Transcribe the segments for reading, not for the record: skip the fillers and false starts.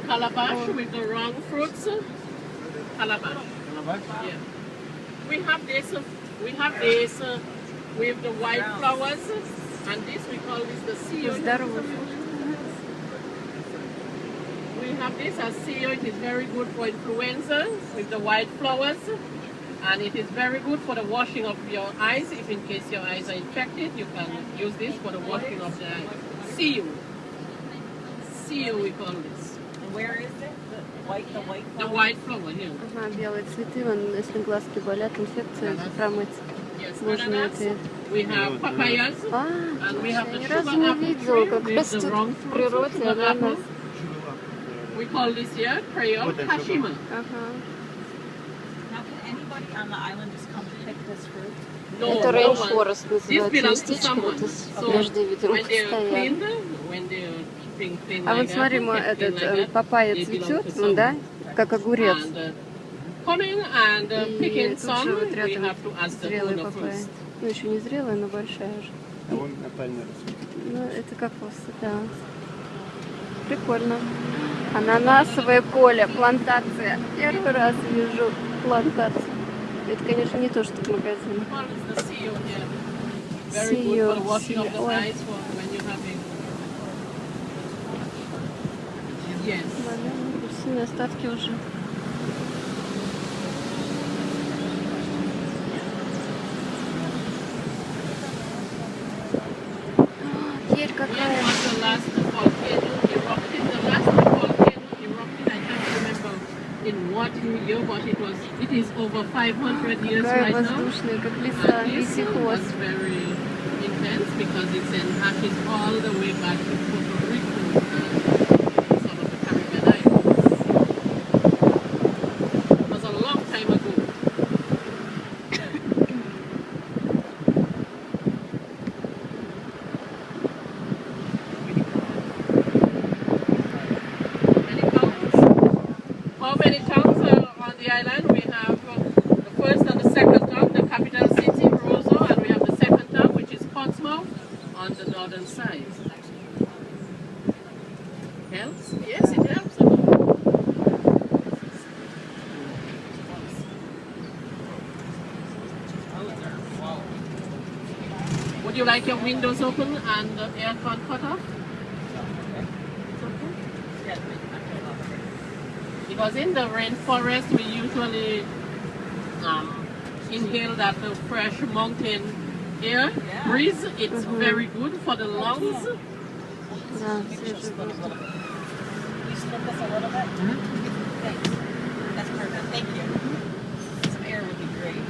calabash with the wrong fruits. Calabash. Yeah. We have this with the white flowers, and this we call this the seal. We have this as seal. It is very good for influenza with the white flowers, and it is very good for the washing of your eyes. If in case your eyes are infected, you can use this for the washing of the eyes. Seal. Seal we call this. And where is it? The white flower here. Ага, белые цветы, вон, если глазки болят, инфекция, промыть. Yes, Можно это... we have papayas, and we have the ни sugar разу не apple видела, tree как with the растет wrong в fruits, природе sugar apple. ананас. We call this here Creole Kashima. Ага. Now, can anybody on the island just come pick this fruit? No, Это no one. RainForest This называется belongs to местечко, someone. вот So между видом when they are стоят. cleaned, when they are keeping clean А like вот смотри, that, kept clean этот like that, папайя they belong цветет, to ну да, someone. как огурец. And coming and И picking тут some, же вот we рядом have to ask the зрелая owner папайя. first. Ну еще не зрелая, но большая уже. А вон опальный растет. Ну это кокос, да. Прикольно. Ананасовое поле, плантация. Первый раз вижу плантацию. Это, конечно, не то, что в магазине. One is the seal here. Very good for the washing of the Ой. eyes for when you're having. Yes. Апельсины, остатки уже. Ель Here какая. was the last volcano erupted. The last volcano erupted, I can't remember in what year, but it is over 500 years Какая right now. воздушная, как лиса, And this лисий was хвост. very intense because it's in ashes all the way back to Puerto Rico and some of the Caribbean islands. It was a long time ago. How many towns on the island? We have the first and the second town, the capital city, Roseau, and we have the second town, which is Portsmouth, on the northern side. Helps? Yes, it helps a lot. Would you like your windows open and the aircon cut off? Because in the rainforest we usually inhale that fresh mountain air breeze. It's very good for the lungs. Да, свежий Just a little воздух. bit. You split this a little bit? Thanks. That's perfect. Thank you. Some air would be great.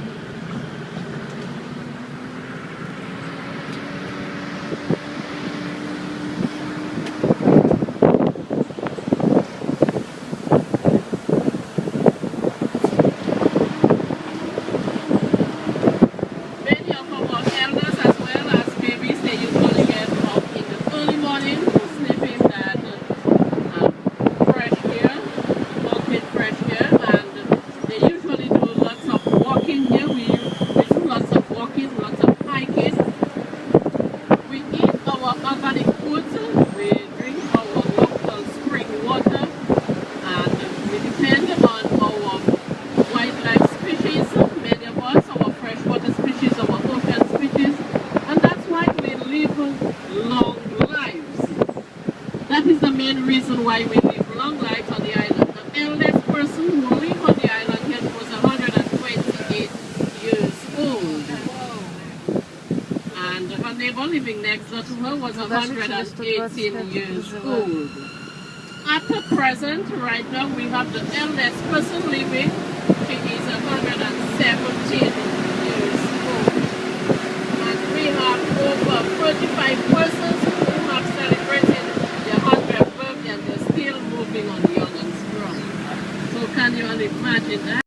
Many of our elders as well as babies, they usually get up in the early morning sniffing that fresh air, mountain fresh air, and they usually do lots of walking here. We do lots of walking, lots of hiking. We eat our organic foods, we drink our local spring water, and we depend on our wildlife species, many of us, our freshwater species, our ocean species, and that's why we live long lives. That is the main reason why we live long lives on the island. The eldest person who lived on the island here was 128 years old. And her neighbor living next door to her was 118 years old. At the present, right now, we have the eldest person living. She is 117